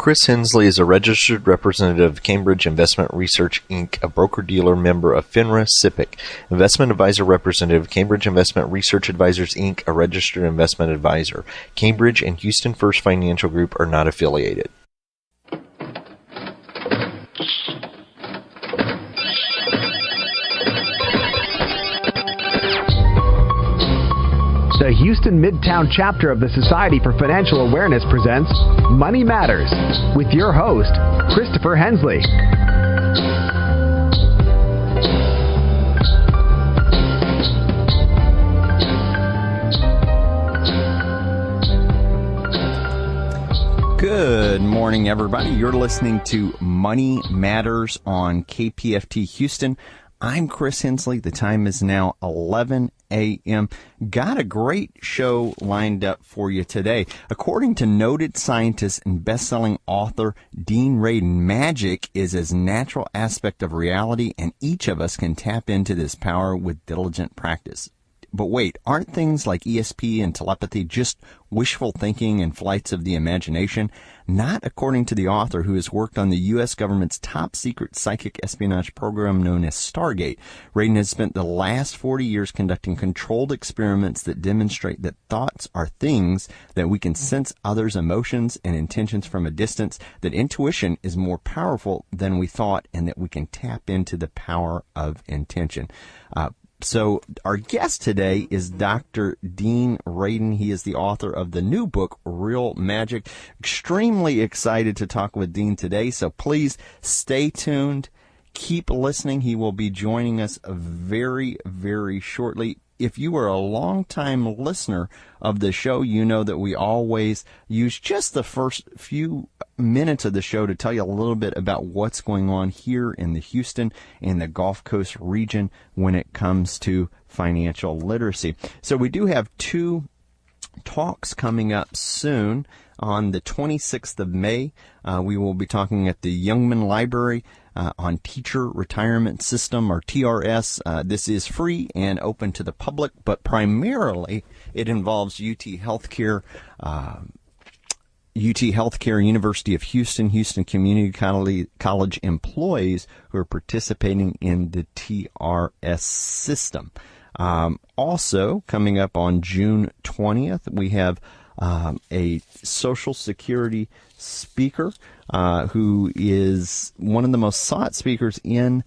Chris Hensley is a registered representative of Cambridge Investment Research, Inc., a broker-dealer member of FINRA SIPC, investment advisor representative of Cambridge Investment Research Advisors, Inc., a registered investment advisor. Cambridge and Houston First Financial Group are not affiliated. The Houston Midtown chapter of the Society for Financial Awareness presents Money Matters with your host, Christopher Hensley. Good morning, everybody. You're listening to Money Matters on KPFT Houston. I'm Chris Hensley. The time is now 11 a.m. Got a great show lined up for you today. According to noted scientist and best-selling author Dean Radin, magic is a natural aspect of reality, and each of us can tap into this power with diligent practice. But wait, aren't things like ESP and telepathy just wishful thinking and flights of the imagination? Not according to the author, who has worked on the U.S. government's top-secret psychic espionage program known as Stargate. Radin has spent the last 40 years conducting controlled experiments that demonstrate that thoughts are things, that we can sense others' emotions and intentions from a distance, that intuition is more powerful than we thought, and that we can tap into the power of intention. So our guest today is Dr. Dean Radin. He is the author of the new book, Real Magic. Extremely excited to talk with Dean today, so please stay tuned. Keep listening. He will be joining us very, very shortly. If you are a long-time listener of the show, you know that we always use just the first few minutes of the show to tell you a little bit about what's going on here in the Houston and the Gulf Coast region when it comes to financial literacy. So we do have two talks coming up soon. On the 26th of May, we will be talking at the Youngman Library on Teacher Retirement System, or TRS. This is free and open to the public, but primarily it involves UT Healthcare, University of Houston, Houston Community College employees who are participating in the TRS system. Also, coming up on June 20th, we have a Social Security speaker who is one of the most sought speakers in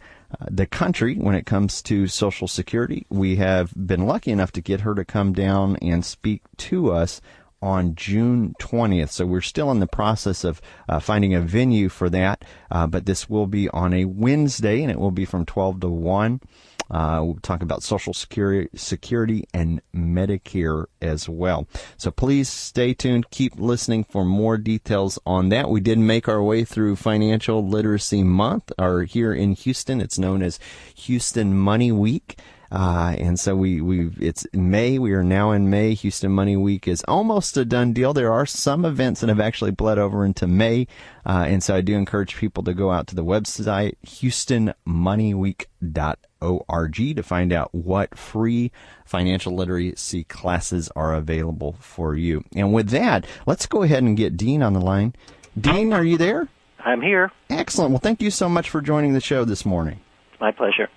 the country when it comes to Social Security. We have been lucky enough to get her to come down and speak to us on June 20th. So we're still in the process of finding a venue for that, but this will be on a Wednesday, and it will be from 12 to 1. We'll talk about Social Security and Medicare as well. So please stay tuned. Keep listening for more details on that. We did make our way through Financial Literacy Month, or here in Houston, it's known as Houston Money Week. And so it's May. We are now in May. Houston Money Week is almost a done deal. There are some events that have actually bled over into May. And so I do encourage people to go out to the website, HoustonMoneyWeek.org, to find out what free financial literacy classes are available for you. And with that, let's go ahead and get Dean on the line. Dean, are you there? I'm here. Excellent. Well, thank you so much for joining the show this morning. My pleasure.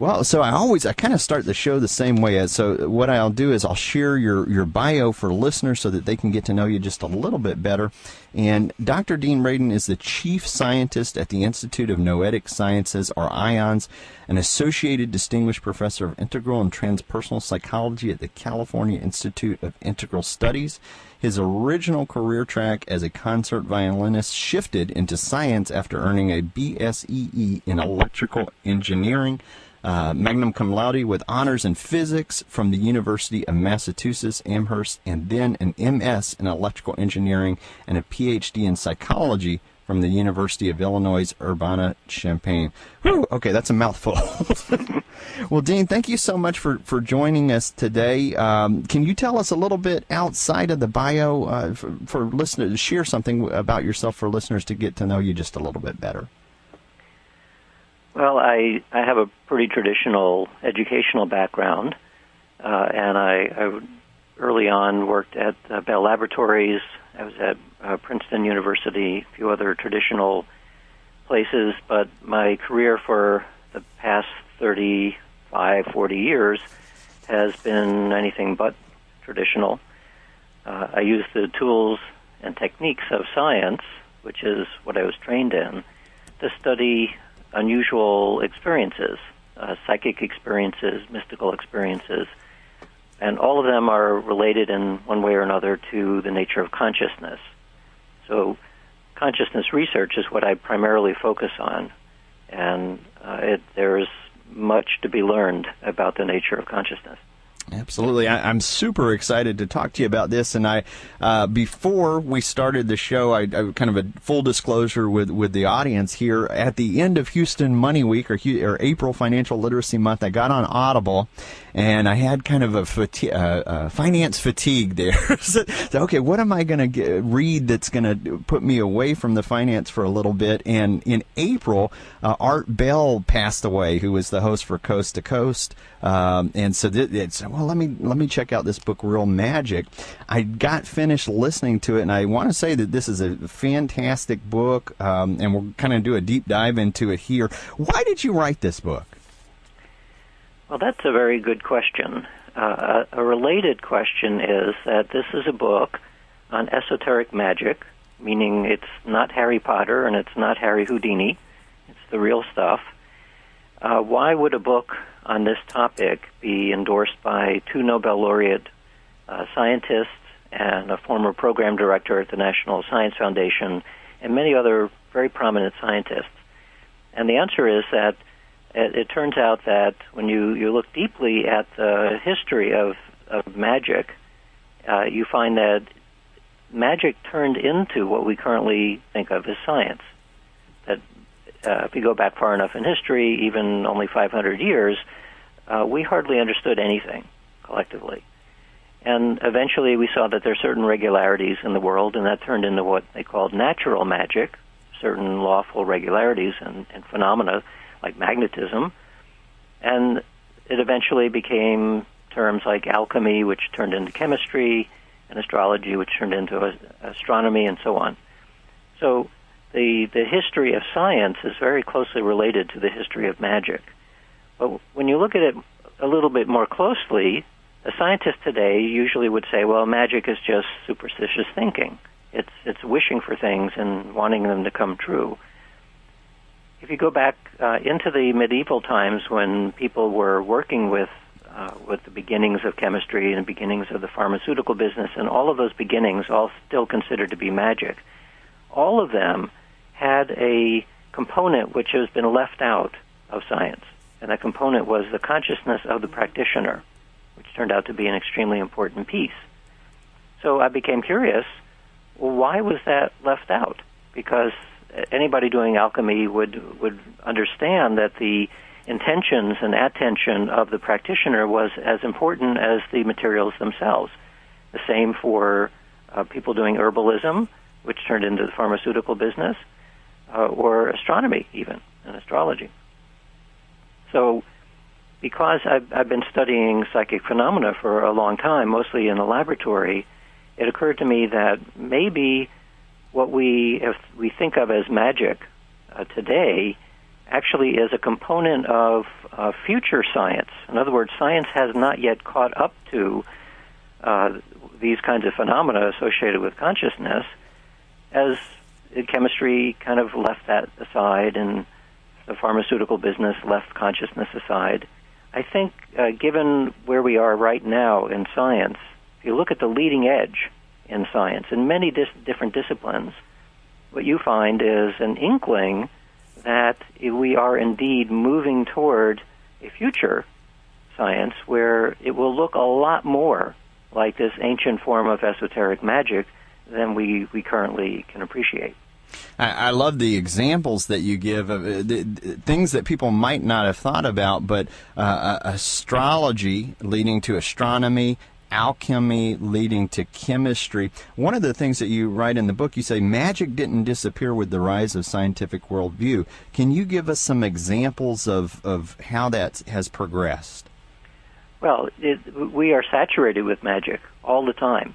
Well, so I kind of start the show the same way. So what I'll do is I'll share your bio for listeners so that they can get to know you just a little bit better. And Dr. Dean Radin is the chief scientist at the Institute of Noetic Sciences, or IONS, an associated distinguished professor of integral and transpersonal psychology at the California Institute of Integral Studies. His original career track as a concert violinist shifted into science after earning a BSEE in electrical engineering, magna cum laude with honors in physics from the University of Massachusetts Amherst, and then an MS in electrical engineering and a PhD in psychology from the University of Illinois Urbana-Champaign. Whew, okay, that's a mouthful. Well, Dean, thank you so much for joining us today. Can you tell us a little bit outside of the bio for listeners, share something about yourself for listeners to get to know you just a little bit better? Well, I have a pretty traditional educational background, and I early on worked at Bell Laboratories I was at Princeton University, a few other traditional places, but my career for the past 35, 40 years has been anything but traditional. I use the tools and techniques of science, which is what I was trained in, to study unusual experiences, psychic experiences, mystical experiences, and all of them are related in one way or another to the nature of consciousness. So consciousness research is what I primarily focus on, and there's much to be learned about the nature of consciousness. Absolutely. I'm super excited to talk to you about this. And before we started the show, I kind of a full disclosure with the audience here. At the end of Houston Money Week or April Financial Literacy Month, I got on Audible, and I had kind of a finance fatigue there. So, okay, what am I going to read that's going to put me away from the finance for a little bit? And in April, Art Bell passed away, who was the host for Coast to Coast. And so let me check out this book, Real Magic. I got finished listening to it, and I want to say that this is a fantastic book, and we're kind of do a deep dive into it here. Why did you write this book? Well, that's a very good question. A related question is that this is a book on esoteric magic, meaning it's not Harry Potter and it's not Harry Houdini. It's the real stuff. Why would a book on this topic be endorsed by 2 Nobel laureate scientists and a former program director at the National Science Foundation and many other very prominent scientists? And the answer is that it turns out that when you look deeply at the history of magic, you find that magic turned into what we currently think of as science. That if you go back far enough in history, even only 500 years, we hardly understood anything collectively. And eventually we saw that there are certain regularities in the world, and that turned into what they called natural magic, certain lawful regularities and phenomena like magnetism. And it eventually became terms like alchemy, which turned into chemistry, and astrology, which turned into astronomy, and so on. So the history of science is very closely related to the history of magic. But when you look at it a little bit more closely, a scientist today usually would say, well, magic is just superstitious thinking. It's wishing for things and wanting them to come true. If you go back into the medieval times when people were working with the beginnings of chemistry and the beginnings of the pharmaceutical business, and all of those beginnings all still considered to be magic, all of them had a component which has been left out of science. And that component was the consciousness of the practitioner, which turned out to be an extremely important piece. So I became curious, well, why was that left out? Because anybody doing alchemy would understand that the intentions and attention of the practitioner was as important as the materials themselves. The same for people doing herbalism, which turned into the pharmaceutical business, or astronomy even, and astrology. So because I've been studying psychic phenomena for a long time, mostly in the laboratory, it occurred to me that maybe what we think of as magic today actually is a component of future science. In other words, science has not yet caught up to these kinds of phenomena associated with consciousness, as chemistry kind of left that aside and the pharmaceutical business left consciousness aside. I think given where we are right now in science, if you look at the leading edge in science, in many different disciplines, what you find is an inkling that we are indeed moving toward a future science where it will look a lot more like this ancient form of esoteric magic than we currently can appreciate. I love the examples that you give of things that people might not have thought about, but astrology leading to astronomy, alchemy leading to chemistry. One of the things that you write in the book, you say magic didn't disappear with the rise of scientific worldview. Can you give us some examples of how that has progressed? Well, we are saturated with magic all the time.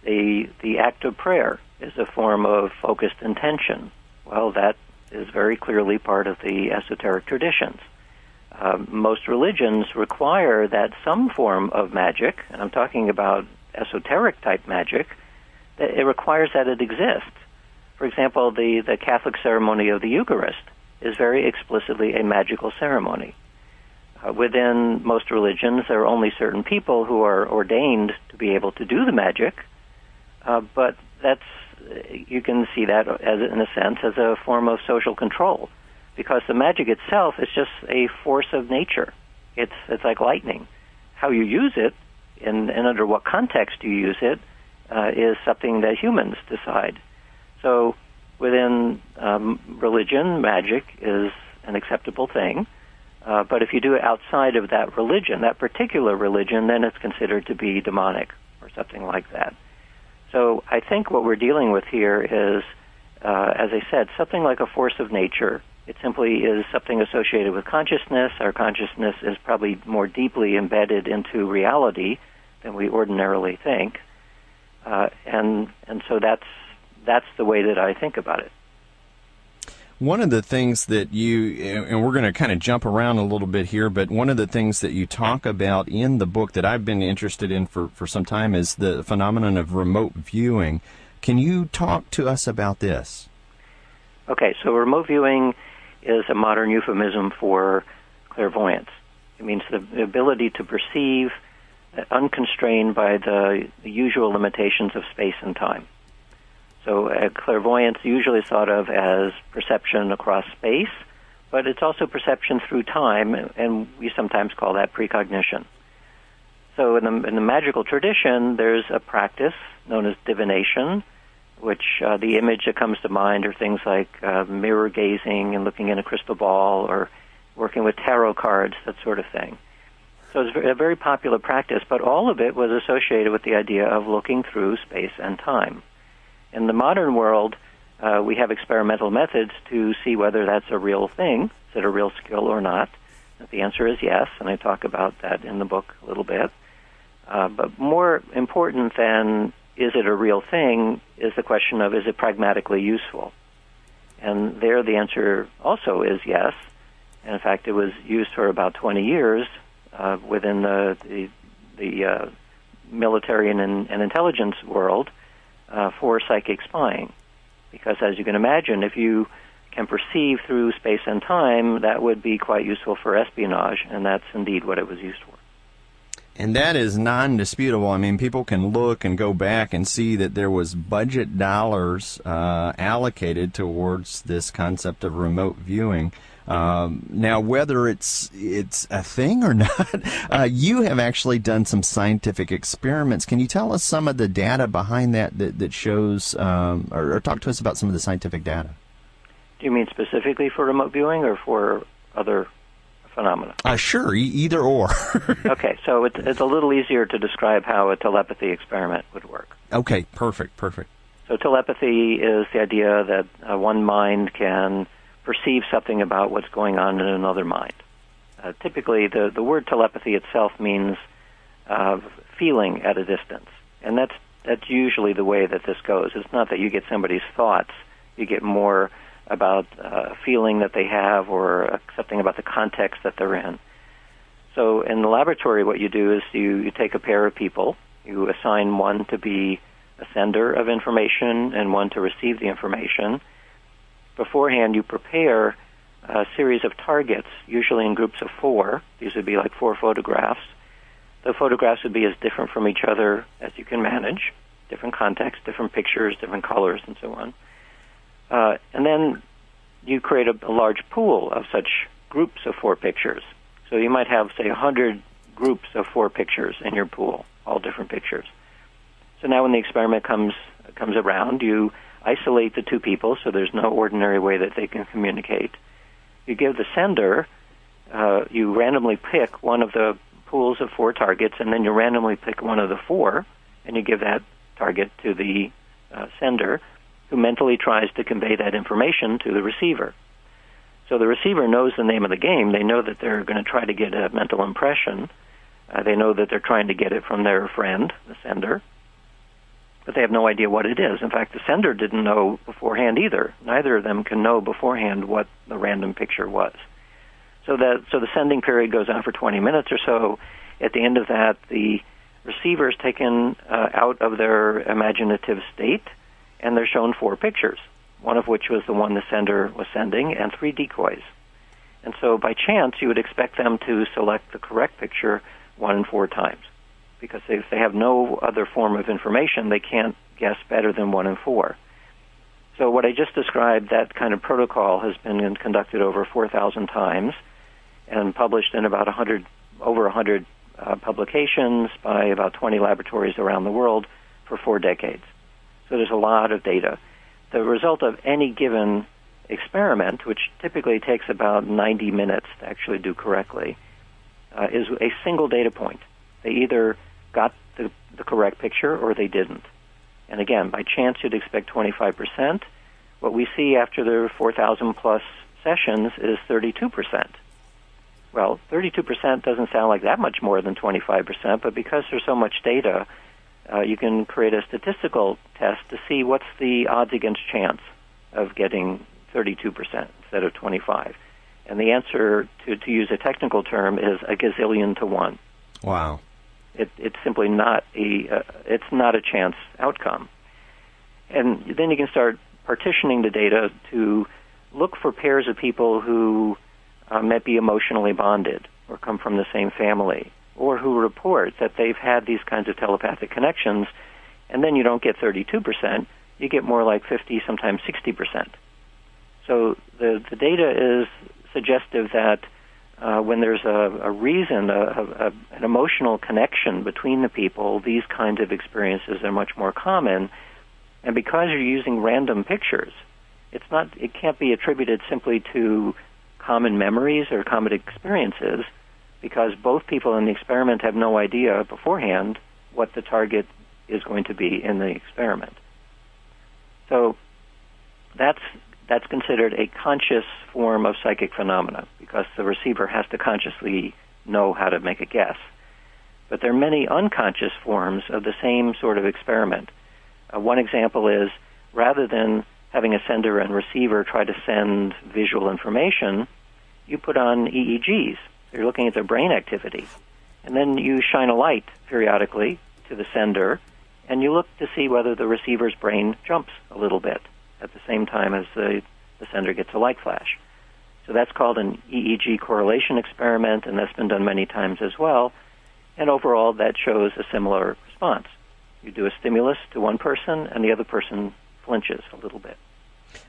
The act of prayer is a form of focused intention. Well, that is very clearly part of the esoteric traditions. Most religions require that some form of magic, and I'm talking about esoteric type magic, that it requires that it exists. For example, the Catholic ceremony of the Eucharist is very explicitly a magical ceremony. Within most religions, there are only certain people who are ordained to be able to do the magic, but you can see that as, in a sense, as a form of social control, because the magic itself is just a force of nature. It's like lightning. How you use it and under what context you use it is something that humans decide. So within religion, magic is an acceptable thing, but if you do it outside of that religion, that particular religion, then it's considered to be demonic or something like that. So I think what we're dealing with here is, as I said, something like a force of nature. It simply is something associated with consciousness. Our consciousness is probably more deeply embedded into reality than we ordinarily think, and so that's the way that I think about it. One of the things that and we're going to kind of jump around a little bit here, but one of the things that you talk about in the book that I've been interested in for some time is the phenomenon of remote viewing. Can you talk to us about this? Okay, so remote viewing is a modern euphemism for clairvoyance. It means the ability to perceive unconstrained by the usual limitations of space and time. So clairvoyance usually is thought of as perception across space, but it's also perception through time, and we sometimes call that precognition. So in the magical tradition, there's a practice known as divination, which the image that comes to mind are things like mirror gazing and looking in a crystal ball or working with tarot cards, that sort of thing. So it's a very popular practice, but all of it was associated with the idea of looking through space and time. In the modern world, we have experimental methods to see whether that's a real thing, is it a real skill or not. The answer is yes, and I talk about that in the book a little bit. But more important than is it a real thing is the question of is it pragmatically useful? And there the answer also is yes. And in fact, it was used for about 20 years within the military and intelligence world for psychic spying. Because as you can imagine, if you can perceive through space and time, that would be quite useful for espionage, and that's indeed what it was used for. And that is non-disputable. I mean, people can look and go back and see that there was budget dollars allocated towards this concept of remote viewing. Now, whether it's a thing or not, you have actually done some scientific experiments. Can you tell us some of the data behind that shows, or talk to us about some of the scientific data? Do you mean specifically for remote viewing or for other phenomena? Sure, either or. Okay, so it's a little easier to describe how a telepathy experiment would work. Okay, perfect. So telepathy is the idea that one mind can perceive something about what's going on in another mind. Typically, the word telepathy itself means feeling at a distance, and that's usually the way that this goes. It's not that you get somebody's thoughts; you get more about a feeling that they have or something about the context that they're in. So in the laboratory, what you do is you take a pair of people, you assign one to be a sender of information and one to receive the information. Beforehand, you prepare a series of targets, usually in groups of 4. These would be like 4 photographs. The photographs would be as different from each other as you can manage, different contexts, different pictures, different colors, and so on. And then you create a large pool of such groups of 4 pictures. So you might have, say, 100 groups of 4 pictures in your pool, all different pictures. So now when the experiment comes around, you isolate the 2 people so there's no ordinary way that they can communicate. You give the sender, you randomly pick one of the pools of 4 targets, and then you randomly pick one of the 4, and you give that target to the sender, who mentally tries to convey that information to the receiver. So the receiver knows the name of the game. They know that they're going to try to get a mental impression. They know that they're trying to get it from their friend, the sender. but they have no idea what it is. In fact, the sender didn't know beforehand either. Neither of them can know beforehand what the random picture was. So the sending period goes on for 20 minutes or so. At the end of that, the receiver is taken out of their imaginative state, and they're shown 4 pictures, one of which was the one the sender was sending, and 3 decoys. And so by chance, you would expect them to select the correct picture 1 in 4 times, because if they have no other form of information, they can't guess better than 1 in 4. So what I just described, that kind of protocol has been conducted over 4,000 times and published in about over 100 publications by about 20 laboratories around the world for 4 decades. So there's a lot of data. The result of any given experiment, which typically takes about 90 minutes to actually do correctly, is a single data point. They either got the correct picture or they didn't. And again, by chance, you'd expect 25%. What we see after the 4,000-plus sessions is 32%. Well, 32% doesn't sound like that much more than 25%, but because there's so much data, you can create a statistical test to see what's the odds against chance of getting 32% instead of 25. And the answer, to use a technical term, is a gazillion to 1. Wow. It's simply not it's not a chance outcome. And then you can start partitioning the data to look for pairs of people who might be emotionally bonded or come from the same family, or who report that they've had these kinds of telepathic connections, and then you don't get 32%, you get more like 50, sometimes 60%. So the data is suggestive that when there's a reason, an emotional connection between the people, these kinds of experiences are much more common. And because you're using random pictures, it can't be attributed simply to common memories or common experiences, because both people in the experiment have no idea beforehand what the target is going to be in the experiment. So that's considered a conscious form of psychic phenomena, because the receiver has to consciously know how to make a guess. But there are many unconscious forms of the same sort of experiment. One example is, rather than having a sender and receiver try to send visual information, you put on EEGs. You're looking at their brain activity. And then you shine a light periodically to the sender, and you look to see whether the receiver's brain jumps a little bit at the same time as the sender gets a light flash. So that's called an EEG correlation experiment, and that's been done many times as well. And overall, that shows a similar response. You do a stimulus to one person, and the other person flinches a little bit.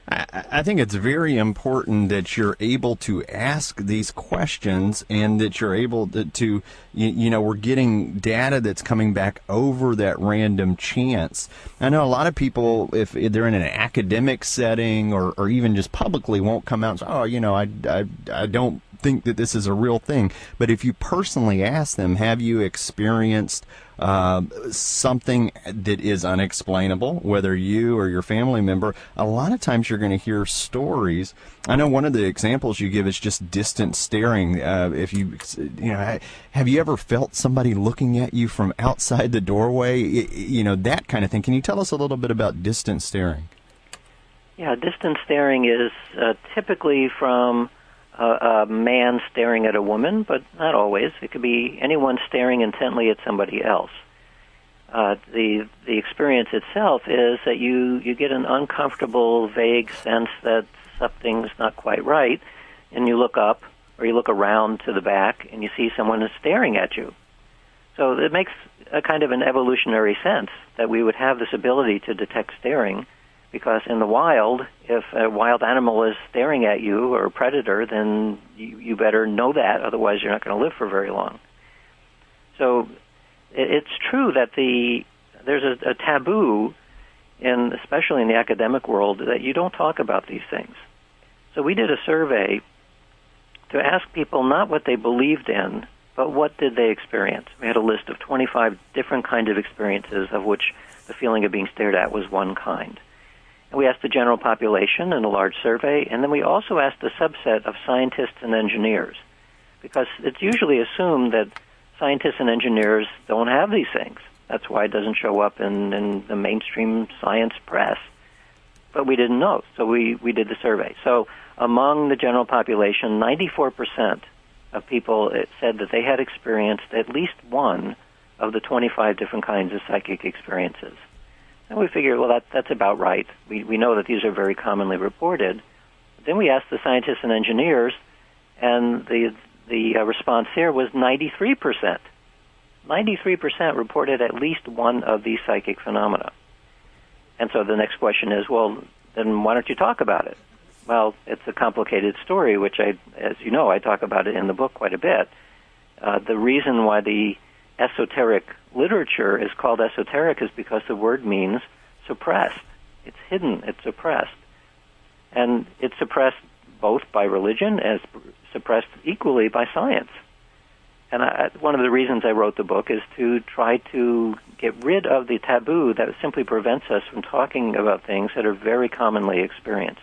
I think it's very important that you're able to ask these questions, and that you're able to we're getting data that's coming back over that random chance. I know a lot of people, if they're in an academic setting or even just publicly, won't come out and say, I don't think that this is a real thing. But if you personally ask them, have you experienced something that is unexplainable, whether you or your family member, a lot of times you're going to hear stories. I know one of the examples you give is just distant staring. If have you ever felt somebody looking at you from outside the doorway? That kind of thing. Can you tell us a little bit about distant staring? Yeah, distant staring is typically from a man staring at a woman, but not always. It could be anyone staring intently at somebody else. The experience itself is that you get an uncomfortable, vague sense that something's not quite right, and you look up or you look around to the back and you see someone is staring at you. So it makes a kind of an evolutionary sense that we would have this ability to detect staring, because in the wild, if a wild animal is staring at you, or a predator, then you better know that, otherwise you're not going to live for very long. So it's true that there's a taboo, especially in the academic world, that you don't talk about these things. So we did a survey to ask people not what they believed in, but what did they experience. We had a list of 25 different kinds of experiences, of which the feeling of being stared at was one kind. And we asked the general population in a large survey, and then we also asked a subset of scientists and engineers, because it's usually assumed that scientists and engineers don't have these things. That's why it doesn't show up in the mainstream science press. But we didn't know, so we did the survey. So among the general population, 94% of people said that they had experienced at least one of the 25 different kinds of psychic experiences. And we figured, well, that's about right. We know that these are very commonly reported. Then we asked the scientists and engineers, and the response here was 93%. 93% reported at least one of these psychic phenomena. And so the next question is, well, then why don't you talk about it? Well, it's a complicated story, which as you know, I talk about it in the book quite a bit. The reason why the esoteric literature is called esoteric is because the word means suppressed. It's hidden, it's suppressed. And it's suppressed both by religion as suppressed equally by science. And one of the reasons I wrote the book is to try to get rid of the taboo that simply prevents us from talking about things that are very commonly experienced.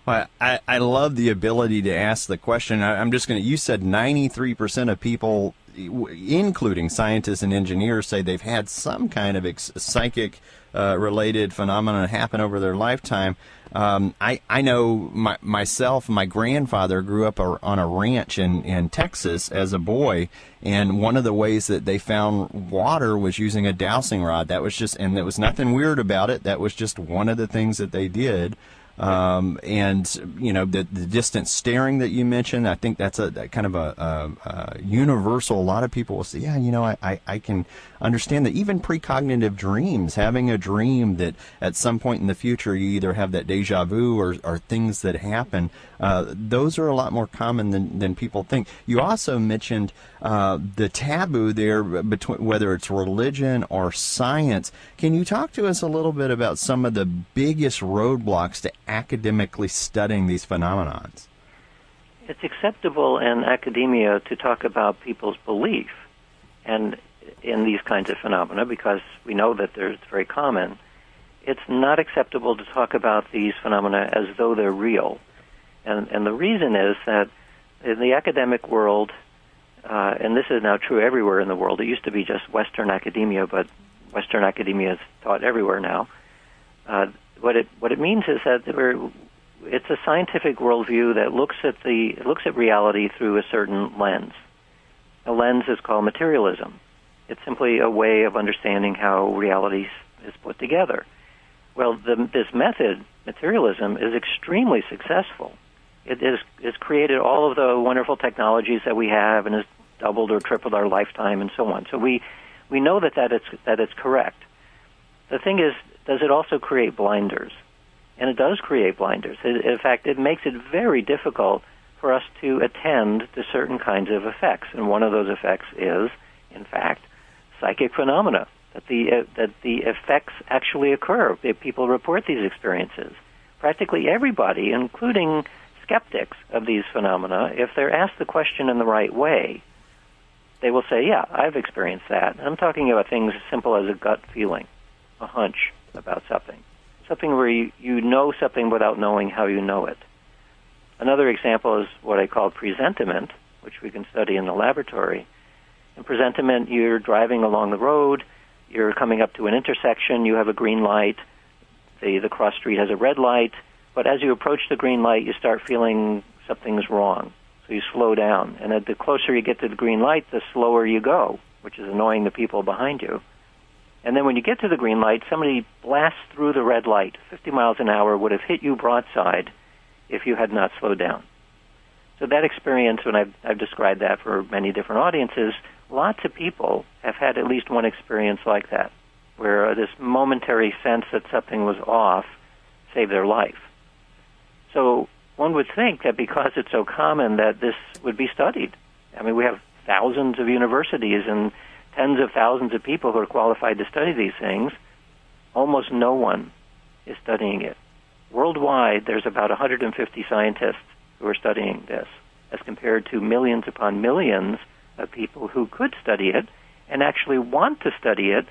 Well, I love the ability to ask the question. I'm just going to, you said 93% of people, including scientists and engineers, say they've had some kind of psychic related phenomenon happen over their lifetime. I know myself, my grandfather grew up on a ranch in Texas as a boy, and one of the ways that they found water was using a dowsing rod. That was just, and there was nothing weird about it. That was just one of the things that they did. And, you know, the distant staring that you mentioned, I think that's a kind of a universal. A lot of people will say, yeah, you know, I can understand that. Even precognitive dreams, having a dream that at some point in the future you either have that deja vu or things that happen, those are a lot more common than people think. You also mentioned the taboo there between whether it's religion or science. Can you talk to us a little bit about some of the biggest roadblocks to academically studying these phenomenons? It's acceptable in academia to talk about people's belief and in these kinds of phenomena because we know that it's very common. It's not acceptable to talk about these phenomena as though they're real. And the reason is that in the academic world, and this is now true everywhere in the world, it used to be just Western academia, but Western academia is taught everywhere now. What it means is that it's a scientific worldview that looks at reality through a certain lens. A lens is called materialism. It's simply a way of understanding how reality is put together. Well, this method, materialism, is extremely successful. It has created all of the wonderful technologies that we have and has doubled or tripled our lifetime and so on. So we know that it's correct. The thing is, does it also create blinders? And it does create blinders. In fact, it makes it very difficult for us to attend to certain kinds of effects. And one of those effects is, in fact, psychic phenomena, that the effects actually occur. People report these experiences. Practically everybody, including skeptics of these phenomena, if they're asked the question in the right way, they will say, yeah, I've experienced that. And I'm talking about things as simple as a gut feeling, a hunch about something where you know something without knowing how you know it. Another example is what I call presentiment, which we can study in the laboratory. In presentiment, you're driving along the road, you're coming up to an intersection, you have a green light, the cross street has a red light, but as you approach the green light, you start feeling something's wrong. So you slow down, and the closer you get to the green light, the slower you go, which is annoying the people behind you. And then when you get to the green light, somebody blasts through the red light. 50 miles an hour would have hit you broadside if you had not slowed down. So that experience, when I've described that for many different audiences, lots of people have had at least one experience like that, where this momentary sense that something was off saved their life. So one would think that because it's so common that this would be studied. I mean, we have thousands of universities and tens of thousands of people who are qualified to study these things. Almost no one is studying it. Worldwide, there's about 150 scientists who are studying this, as compared to millions upon millions of people who could study it and actually want to study it,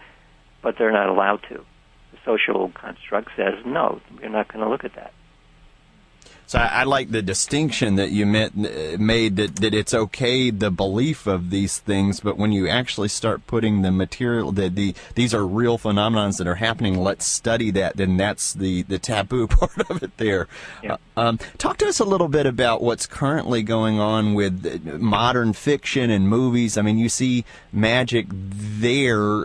but they're not allowed to. The social construct says, no, you're not going to look at that. So I like the distinction that you made that it's okay, the belief of these things, but when you actually start putting the material, these are real phenomenons that are happening, let's study that, then that's the taboo part of it there. Yeah. Talk to us a little bit about what's currently going on with modern fiction and movies. I mean, you see magic there.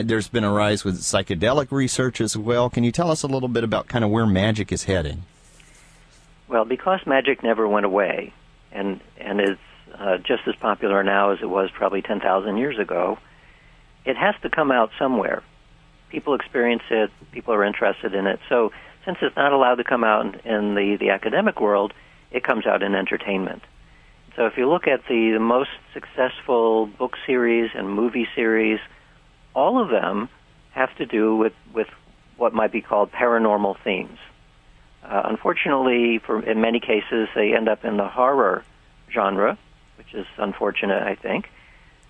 There's been a rise with psychedelic research as well. Can you tell us a little bit about kind of where magic is heading? Well, because magic never went away, and is just as popular now as it was probably 10,000 years ago, it has to come out somewhere. People experience it, people are interested in it. So since it's not allowed to come out in the academic world, it comes out in entertainment. So if you look at the most successful book series and movie series, all of them have to do with what might be called paranormal themes. Unfortunately, in many cases, they end up in the horror genre, which is unfortunate, I think.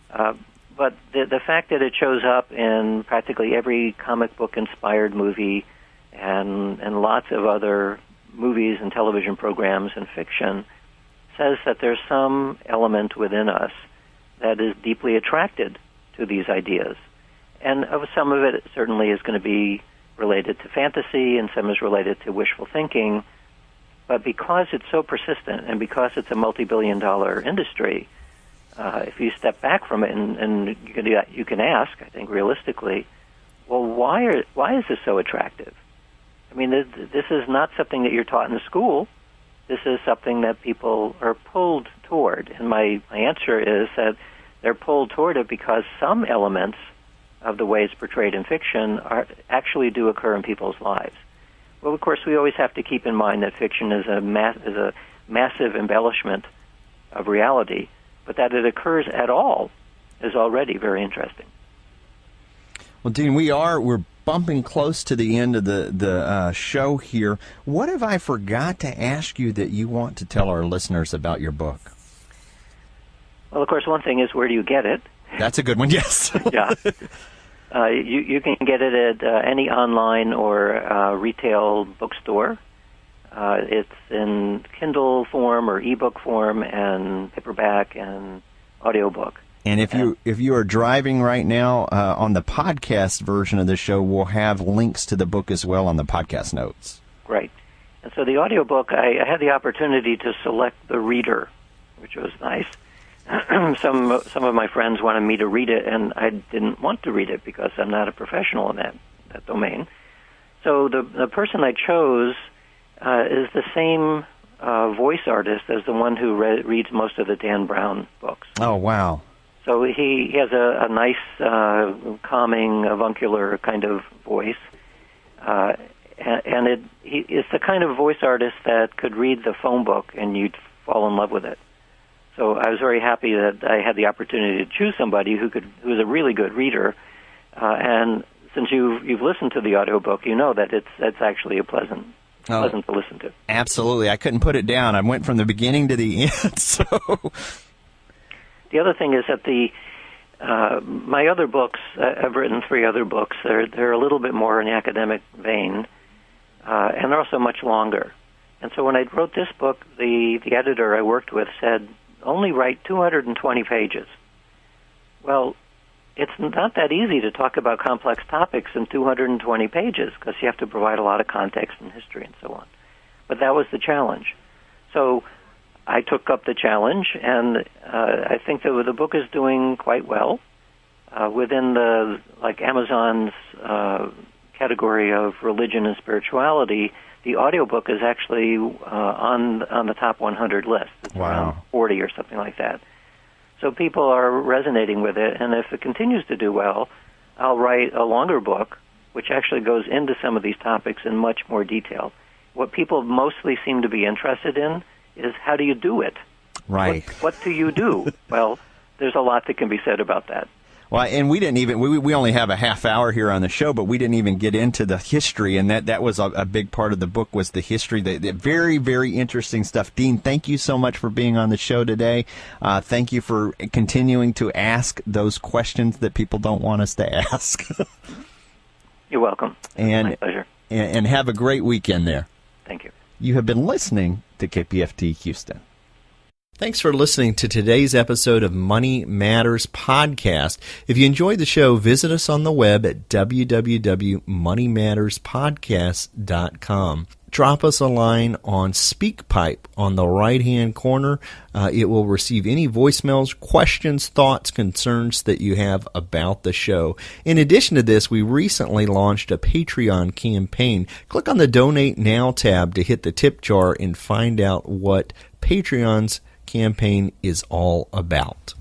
But the fact that it shows up in practically every comic book-inspired movie and lots of other movies and television programs and fiction says that there's some element within us that is deeply attracted to these ideas. And some of it certainly is going to be related to fantasy, and some is related to wishful thinking. But because it's so persistent and because it's a multi-billion-dollar industry, if you step back from it and you can ask, I think realistically, well, why is this so attractive? I mean, this is not something that you're taught in school. This is something that people are pulled toward. And my answer is that they're pulled toward it because some elements of the way it's portrayed in fiction actually do occur in people's lives. Well, of course, we always have to keep in mind that fiction is a massive embellishment of reality, but that it occurs at all is already very interesting. Well, Dean, we're bumping close to the end of the show here. What have I forgot to ask you that you want to tell our listeners about your book? Well, of course, one thing is, where do you get it? That's a good one, yes. Yeah. You can get it at any online or retail bookstore. It's in Kindle form or ebook form and paperback and audiobook. And if you are driving right now, on the podcast version of the show, we'll have links to the book as well on the podcast notes. Right. And so the audiobook, I had the opportunity to select the reader, which was nice. Some of my friends wanted me to read it, and I didn't want to read it because I'm not a professional in that domain. So the person I chose is the same voice artist as the one who reads most of the Dan Brown books. Oh, wow. So he has a nice, calming, avuncular kind of voice. And it's the kind of voice artist that could read the phone book and you'd fall in love with it. So I was very happy that I had the opportunity to choose somebody who was a really good reader. And since you've listened to the audiobook, you know that it's actually pleasant to listen to. Absolutely. I couldn't put it down. I went from the beginning to the end. So the other thing is that my other books, I've written 3 other books. They're a little bit more in the academic vein, and they're also much longer. And so when I wrote this book, the editor I worked with said, only write 220 pages. Well, it's not that easy to talk about complex topics in 220 pages because you have to provide a lot of context and history and so on. But that was the challenge. So I took up the challenge, and I think that the book is doing quite well. Within Amazon's category of religion and spirituality, the audiobook is actually on the top 100 list. It's around 40 or something like that. So people are resonating with it, and if it continues to do well, I'll write a longer book, which actually goes into some of these topics in much more detail. What people mostly seem to be interested in is, how do you do it? Right. What do you do? Well, there's a lot that can be said about that. Well, and we didn't even, we only have a half hour here on the show, but we didn't even get into the history, and that was a big part of the book, was the history, the very, very interesting stuff. Dean, thank you so much for being on the show today. Thank you for continuing to ask those questions that people don't want us to ask. You're welcome. And my pleasure. And have a great weekend there. Thank you. You have been listening to KPFT Houston. Thanks for listening to today's episode of Money Matters Podcast. If you enjoyed the show, visit us on the web at www.moneymatterspodcast.com. Drop us a line on SpeakPipe on the right-hand corner. It will receive any voicemails, questions, thoughts, concerns that you have about the show. In addition to this, we recently launched a Patreon campaign. Click on the Donate Now tab to hit the tip jar and find out what Patreon's campaign is all about.